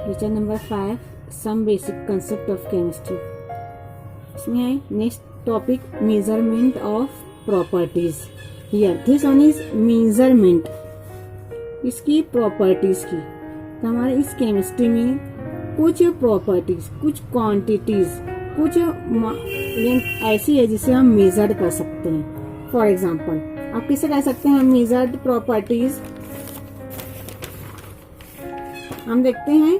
Lecture number 5 some basic concept of chemistry. इसमें है next topic measurement of properties. Here this one is measurement इसकी properties की। तो हमारे इस केमिस्ट्री में कुछ प्रॉपर्टीज, कुछ क्वांटिटीज, कुछ ऐसी है जिसे हम मेजर कर सकते हैं। फॉर एग्जाम्पल आप किसे कह सकते हैं हम मेजर्ड प्रॉपर्टीज। हम देखते हैं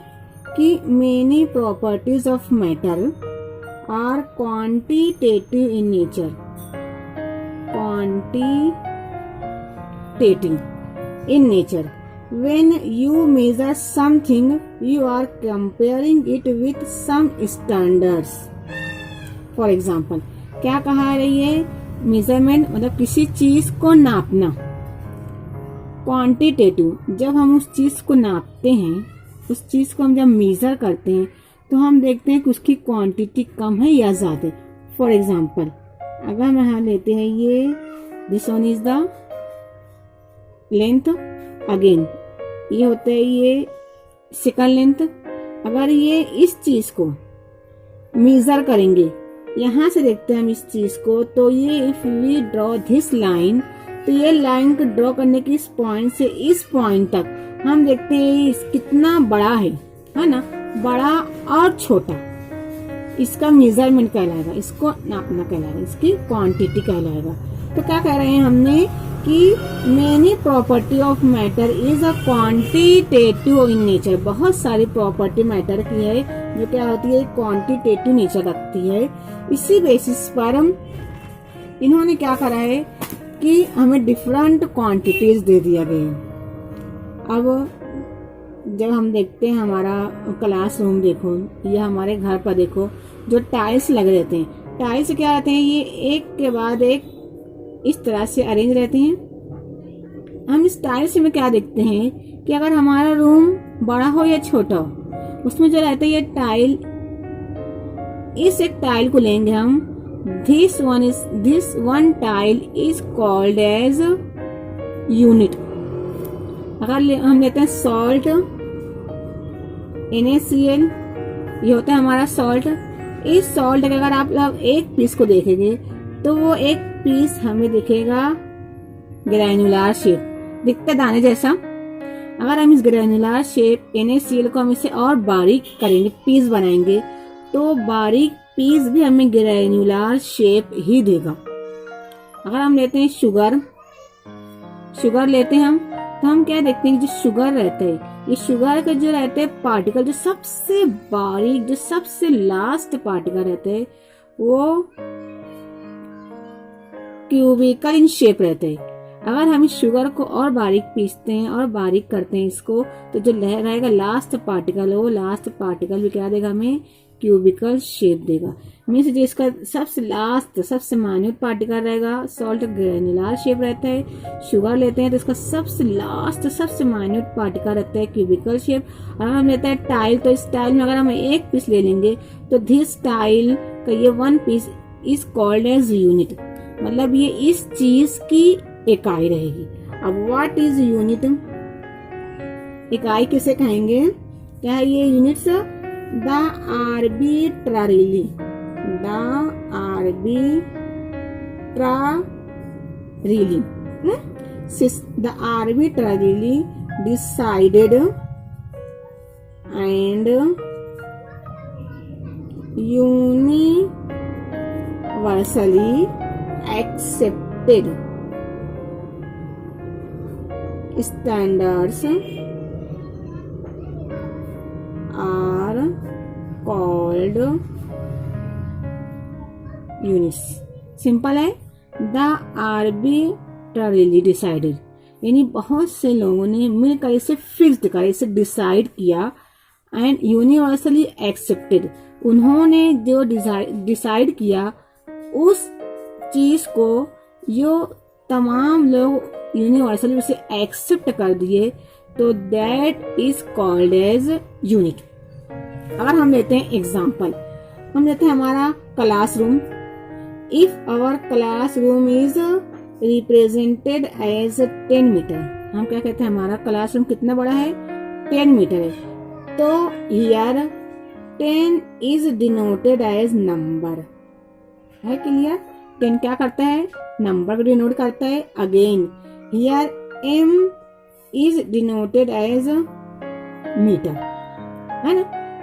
कि many properties of matter are quantitative in nature. Quantitative in nature, when you measure something you are comparing it with some standards. For example, क्या कहा रही है मेजरमेंट मतलब किसी चीज को नापना। क्वांटिटेटिव जब हम उस चीज को नापते हैं, उस चीज को हम जब मेजर करते हैं तो हम देखते हैं कि उसकी क्वांटिटी कम है या ज्यादा। फॉर एग्जाम्पल अगर हम यहाँ लेते हैं ये this one is the length, again ये होता है ये सेकंड लेंथ। अगर ये इस चीज को मेजर करेंगे, यहां से देखते हैं हम इस चीज को, तो ये if we draw this line, तो ये लाइन को ड्रॉ करने की इस पॉइंट से इस पॉइंट तक हम देखते हैं ये कितना बड़ा है ना, बड़ा और छोटा। इसका मेजरमेंट कहलाएगा, इसको नापना कहलाएगा, इसकी क्वांटिटी कहलाएगा। तो क्या कह रहे हैं हमने कि many property of matter is a quantitative in nature. बहुत सारी प्रॉपर्टी मैटर की है जो क्या होती है, क्वांटिटेटिव नेचर रखती है। इसी बेसिस पर इन्होंने क्या करा है कि हमें डिफरेंट क्वांटिटीज दे दिया गया। अब जब हम देखते हैं हमारा क्लासरूम देखो या हमारे घर पर देखो, जो टाइल्स लगे रहते हैं, टाइल्स क्या रहते हैं, ये एक के बाद एक इस तरह से अरेंज रहते हैं। हम इस टाइल्स में क्या देखते हैं कि अगर हमारा रूम बड़ा हो या छोटा हो, उसमें जो रहता है ये टाइल, इस एक टाइल को लेंगे हम, this one tile is called as unit. अगर हम लेते हैं सॉल्ट NaCl, ये होता है हमारा सॉल्ट। इस सॉल्ट का अगर आप लोग एक पीस को देखेंगे तो वो एक पीस हमें दिखेगा ग्रैन्युलर शेप, दिखता दाने जैसा। अगर हम इस ग्रैन्युलर शेप NaCl को हम इसे और बारीक करेंगे, पीस बनाएंगे, तो बारीक पीस भी हमें ग्रैन्युलर शेप ही देगा। अगर हम लेते हैं शुगर लेते हैं हम, तो हम क्या देखते हैं, जो शुगर रहता है, ये शुगर का जो रहते हैं पार्टिकल, जो सबसे बारीक, जो सबसे लास्ट पार्टिकल रहते हैं, वो क्यूबिकल इन शेप रहते हैं। अगर हम इस शुगर को और बारीक पीसते हैं और बारीक करते हैं इसको, तो जो रहेगा लास्ट पार्टिकल, वो लास्ट पार्टिकल भी क्या देगा, हमें क्यूबिकल शेप देगा। मीन्स जो इसका सबसे लास्ट, सबसे माइन्यूट पार्टिकल रहेगा, सॉल्ट ग्रैन्युलर शेप रहता है। शुगर लेते हैं तो इसका सबसे लास्ट, सबसे माइन्यूट पार्टिकल रहता है क्यूबिकल शेप। और हम लेते हैं टाइल, तो इस टाइल में अगर हम एक पीस ले लेंगे तो दिस टाइल का ये one piece is called as unit, मतलब ये इस चीज की इकाई रहेगी। अब व्हाट इज यूनिट, इकाई किसे कहेंगे, क्या है ये units, the arbitrarily decided and universally accepted standards are called units। Simple है, द आर्बिट्ररीली डिसाइडेड, यानी बहुत से लोगों ने मिलकर इसे फिक्स्ड कर, इसे डिसाइड किया, एंड यूनिवर्सली एक्सेप्टेड, उन्होंने जो डिसाइड किया उस चीज को जो तमाम लोग यूनिवर्सली उसे एक्सेप्ट कर दिए, तो that is called as unit. अगर हम लेते हैं एग्जाम्पल, हम लेते हैं हमारा classroom. If our classroom is represented as 10 metre, हम क्या कहते हैं हमारा क्लासरूम कितना बड़ा है, 10 मीटर है। तो here 10 is denoted as number, है क्लियर। 10 क्या करता है, नंबर को डिनोट करता है। Again here m is denoted as metre, है ना।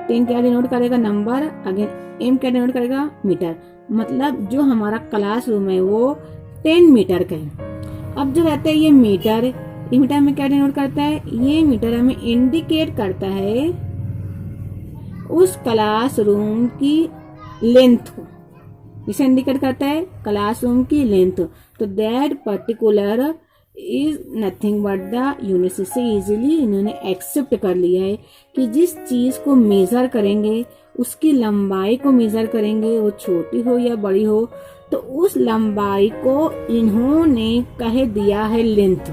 10 क्या डिनोट करेगा, नंबर। अगेन m क्या डिनोट करेगा, मीटर। मतलब जो हमारा क्लासरूम है वो 10 मीटर का है। अब जो रहता है ये मीटर, ये मीटर में क्या डिनोट करता है, ये मीटर हमें इंडिकेट करता है उस क्लासरूम की लेंथ को, इसे इंडिकेट करता है क्लासरूम की लेंथ। तो that particular is nothing but the unit. से इजीली इन्होंने एक्सेप्ट कर लिया है कि जिस चीज को मेजर करेंगे उसकी लंबाई को मेजर करेंगे, वो छोटी हो या बड़ी हो, तो उस लंबाई को इन्होंने कह दिया है लेंथ।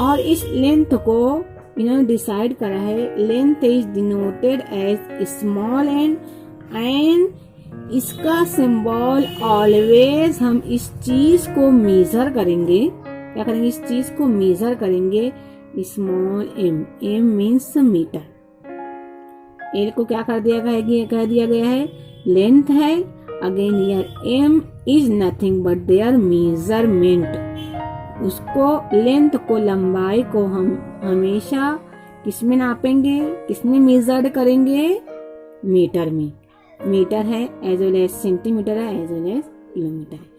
और इस लेंथ को इन्होंने डिसाइड करा है, length is denoted as small N, and इसका सिंबल ऑलवेज हम इस चीज को मेजर करेंगे, क्या करेंगे, इस चीज को मेजर करेंगे small M. M means metre. L को क्या कर दिया गया, कह दिया गया है लेंथ है। Again here M is nothing but their measurement. उसको लेंथ को, लंबाई को हम हमेशा किसमें नापेंगे, किसमें मेजर्ड करेंगे, मीटर में। मीटर है एज वेल एज सेंटीमीटर है एज वेल एज किलोमीटर है।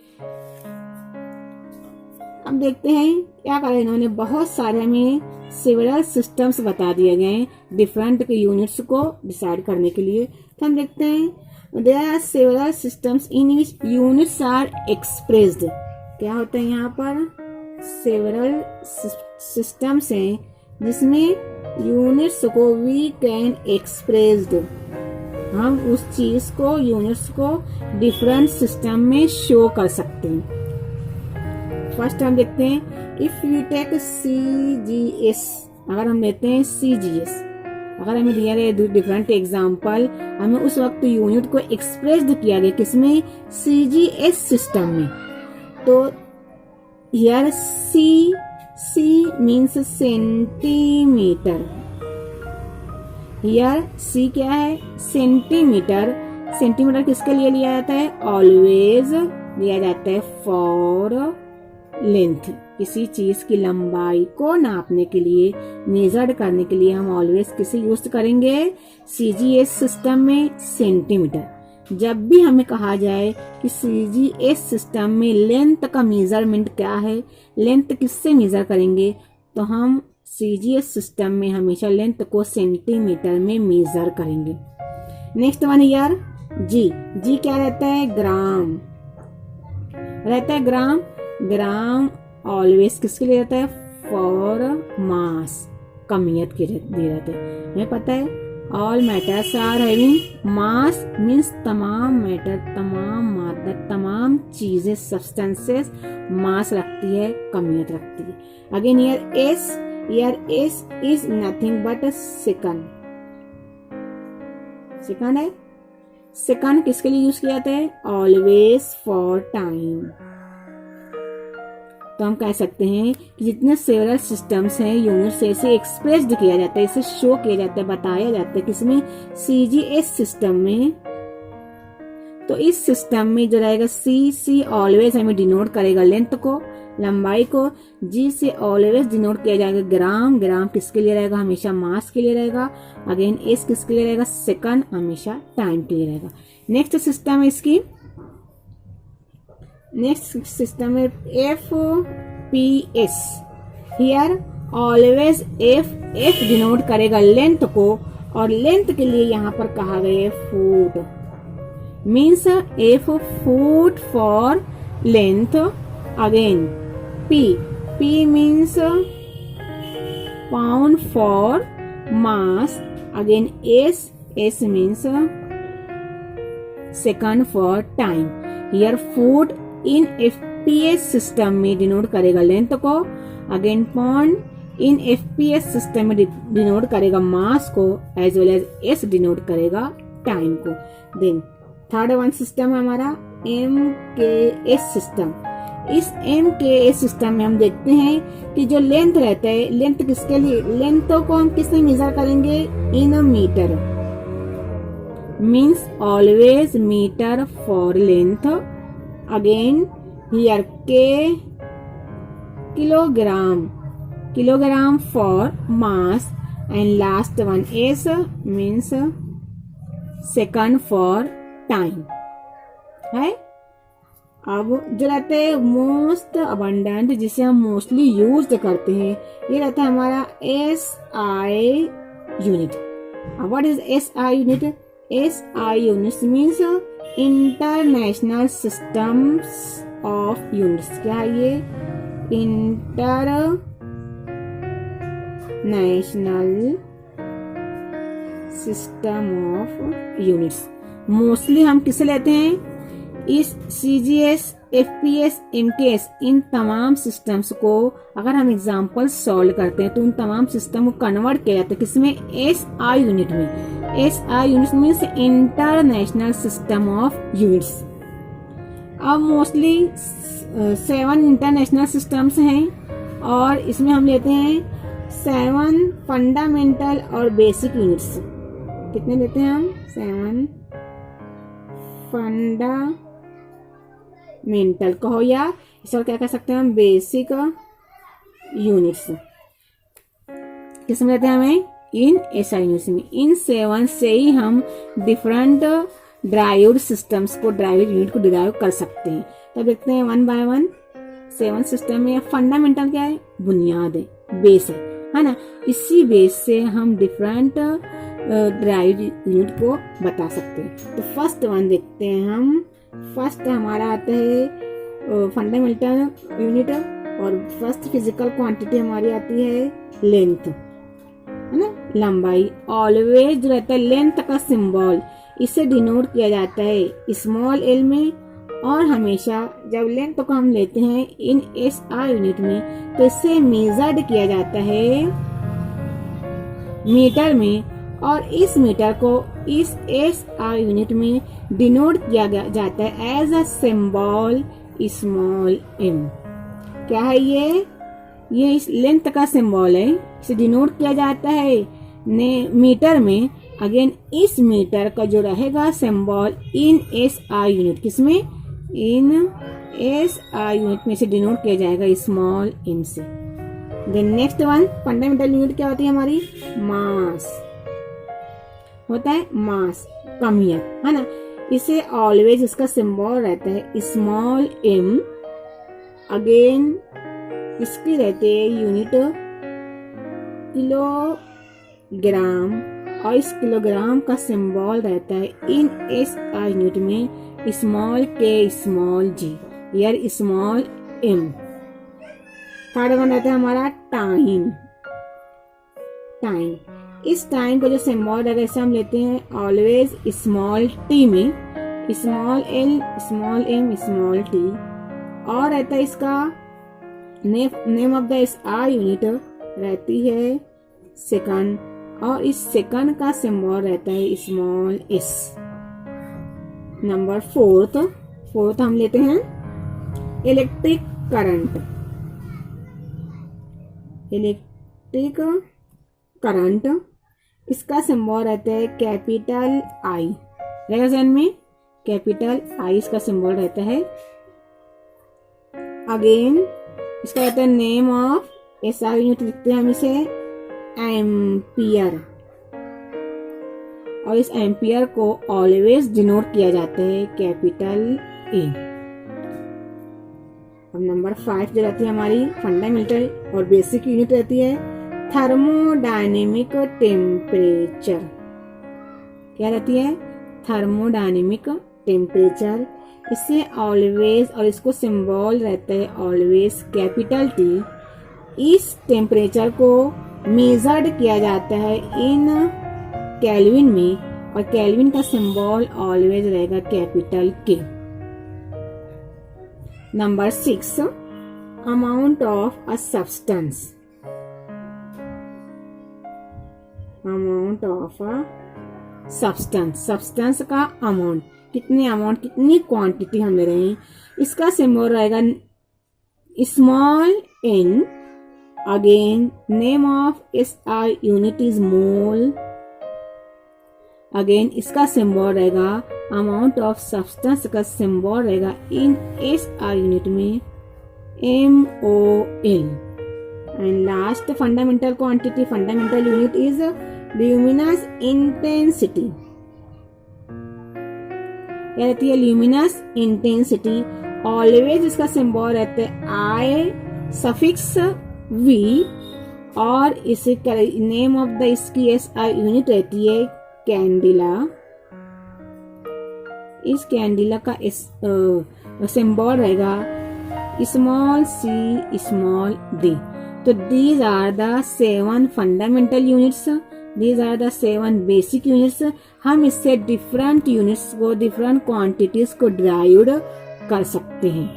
अब देखते हैं क्या करें इन्होंने, बहुत सारे हमें सेवरल सिस्टम्स बता दिए गए हैं डिफरेंट के यूनिट्स को डिसाइड करने के लिए। तो हम देखते हैं there are several systems in which units are expressed. क्या होता है यहाँ पर, सेवरल सिस्टम्स हैं जिसमें यूनिट्स को वी कैन एक्सप्रेस्ड, हम उस चीज को, यूनिट्स को डिफरेंट सिस्टम में शो कर सकते हैं। फर्स्ट हम देखते हैं इफ यू टेक CGS, अगर हम लेते हैं CGS, अगर हमें दिया गया डिफरेंट एग्जाम्पल, हमें उस वक्त यूनिट को एक्सप्रेस्ड किया गया किसमें, CGS सिस्टम में। तो here C means centimetre, here C क्या है, सेंटीमीटर। सेंटीमीटर किसके लिए लिया जाता है, ऑलवेज लिया जाता है फॉर लेंथ। किसी चीज की लंबाई को नापने के लिए, मेजर्ड करने के लिए हम ऑलवेज किसे यूज करेंगे, CGS सिस्टम में सेंटीमीटर। जब भी हमें कहा जाए कि CGS सिस्टम में लेंथ का मेजरमेंट क्या है, लेंथ किससे मेजर करेंगे, तो हम CGS सिस्टम में हमेशा लेंथ को सेंटीमीटर में मेजर करेंगे। नेक्स्ट वन यार जी क्या रहता है, ग्राम रहता है। ग्राम ऑलवेज किसके लिए रहता है, फॉर मास, कमियत के लिए रहता है। हमें पता है all matters are having mass, means तमाम मैटर, तमाम मात्रा, तमाम चीजें, सब्सटेंसेस मास रखती है, कमियत रखती है। Again here S is nothing but second. Second है, सेकंड किसके लिए यूज किया जाता है, ऑलवेज फॉर टाइम। तो हम कह सकते हैं कि जितने सेवरल सिस्टम्स हैं यूनिट से इसे एक्सप्रेस्ड किया जाता है, इसे शो किया जाता है, बताया जाता है किसमें, CGS सिस्टम में। तो इस सिस्टम में जो रहेगा C ऑलवेज हमें डिनोट करेगा लेंथ को, लंबाई को। G से ऑलवेज डिनोट किया जाएगा ग्राम किसके लिए रहेगा, हमेशा मास के लिए रहेगा। अगेन S किसके लिए रहेगा, सेकंड, हमेशा टाइम के लिए रहेगा। नेक्स्ट सिस्टम है इसकी, नेक्स्ट सिस्टम है FPS। Here always F denote करेगा लेंथ को, और लेंथ के लिए यहाँ पर कहा गया है foot, means F foot for length. Again P means pound for mass. Again S means second for time. Here foot in FPS system में डिनोट करेगा लेंथ को। Again pound in FPS system में डिनोट करेगा mass को, as well as S denote करेगा time को। Then third one system है हमारा MKS सिस्टम। इस एम के सिस्टम में हम देखते हैं कि जो लेंथ रहता है, लेंथ किसके लिए, लेंथ को हम किससे मेजर करेंगे, in a meter, means always meter for length, again here K kilogram, kilogram for mass, and last one S means second for time है। अब जो रहते हैं मोस्ट अबंडेंट, जिसे हम मोस्टली यूज करते हैं, ये रहता है हमारा SI unit. What is SI unit? SI units means international systems of units. क्या है ये? International system of units. Mostly हम किसे लेते हैं? इस CGS, FPS, MKS, इन तमाम सिस्टम्स को अगर हम एग्जाम्पल सॉल्व करते हैं तो उन तमाम सिस्टम को कन्वर्ट किया जाता है किसमें? SI यूनिट में। SI unit means international system of units. अब मोस्टली 7 इंटरनेशनल सिस्टम्स हैं और इसमें हम लेते हैं 7 फंडामेंटल और बेसिक यूनिट्स। कितने लेते हैं हम? 7 फंडामेंटल कहो या इसको क्या कह सकते हैं हम? Basic units. किसमें लेते हैं हमें? इन SI यूनिट्स में। इन 7 से ही हम डिफरेंट ड्राइव्ड सिस्टम्स को, ड्राइव्ड यूनिट को डिराइव कर सकते हैं। तो देखते हैं 1 बाय 1 7 सिस्टम में। फंडामेंटल क्या है? बुनियाद है, बेस है ना। इसी बेस से हम डिफरेंट ड्राइव्ड यूनिट को बता सकते हैं। तो फर्स्ट वन देखते हैं हम। फर्स्ट हमारा आता है फंडामेंटल यूनिट और फर्स्ट फिजिकल क्वांटिटी हमारी आती है लेंथ, है ना, लंबाई। ऑलवेज जो रहता है लेंथ का सिंबल, इसे डिनोट किया जाता है स्मॉल l में, और हमेशा जब लेंथ को हम लेते हैं इन SI यूनिट में तो इसे मेजर्ड किया जाता है मीटर में, और इस मीटर को इस SI यूनिट में डिनोट किया जाता है as a symbol small m। क्या है ये? ये इस लेंथ का सिंबल है, इसे डिनोट किया जाता है मीटर में। अगेन इस मीटर का जो रहेगा सिंबल इन SI यूनिट, किसमें? इन SI यूनिट में से डिनोट किया जाएगा स्मॉल m से। Then next one fundamental unit क्या होती है हमारी? मास होता है, मास, कमियत, है ना। इसे ऑलवेज इसका सिंबल रहता है स्मॉल m। अगेन इसकी रहते है यूनिट किलोग्राम, और इस किलोग्राम का सिंबल रहता है इन SI यूनिट में स्मॉल k स्मॉल g, यार स्मॉल m। थर्ड वन रहता है हमारा टाइम। टाइम, इस टाइम को जो सिंबल रहेगा इसे हम लेते हैं ऑलवेज स्मॉल t में, small l small m small t। और रहता है इसका name of the SI unit रहती है सेकंड, और इस सेकंड का सिंबल रहता है स्मॉल s। नंबर फोर्थ हम लेते हैं इलेक्ट्रिक करंट। इलेक्ट्रिक करंट, इसका सिंबल रहता है कैपिटल I, रहेगा जहन में, कैपिटल I इसका सिंबल रहता है। अगेन इसका रहता है नेम ऑफ SI यूनिट, लिखते हैं हम इसे एम्पियर, और इस एम्पियर को ऑलवेज डिनोट किया जाता है कैपिटल A। अब नंबर 5 जो रहती है हमारी फंडामेंटल और बेसिक यूनिट रहती है थर्मोडायनेमिक टेम्परेचर। क्या रहती है? Thermodynamic temperature. इससे ऑलवेज, और इसको सिंबल रहता है ऑलवेज कैपिटल T। इस टेम्परेचर को मेजर्ड किया जाता है इन केल्विन में, और केल्विन का सिंबल ऑलवेज रहेगा capital K। Number 6 amount of a substance. Amount of a substance, substance का अमाउंट, कितनी क्वांटिटी हम ले रहे हैं, इसका सिंबल रहेगा Small n, again name of SI unit is mole. Again इसका सिंबल रहेगा अमाउंट ऑफ सब्सटेंस का सिंबल रहेगा इन SI यूनिट में MOL. And last fundamental quantity, fundamental unit is luminous intensity. क्या रहती है? Luminous intensity. ऑलवेज इसका symbol रहता है I सफिक्स V और इसे नेम ऑफ द इसकी SI यूनिट रहती है कैंडिला. इस कैंडिला का सिंबल रहेगा स्मॉल c स्मॉल d. तो these are the 7 fundamental units, these are the 7 basic units. हम इससे डिफरेंट यूनिट्स को, डिफरेंट क्वांटिटीज को डिराइव्ड कर सकते हैं.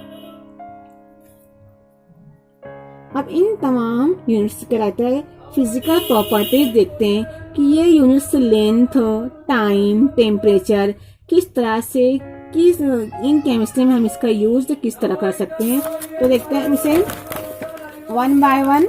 अब इन तमाम यूनिट्स के रहता है फिजिकल प्रॉपर्टीज देखते हैं कि ये यूनिट्स लेंथ, टाइम, टेम्परेचर किस तरह से इन केमिस्ट्री में हम इसका यूज किस तरह कर सकते हैं. तो देखते हैं इसे वन बाय वन.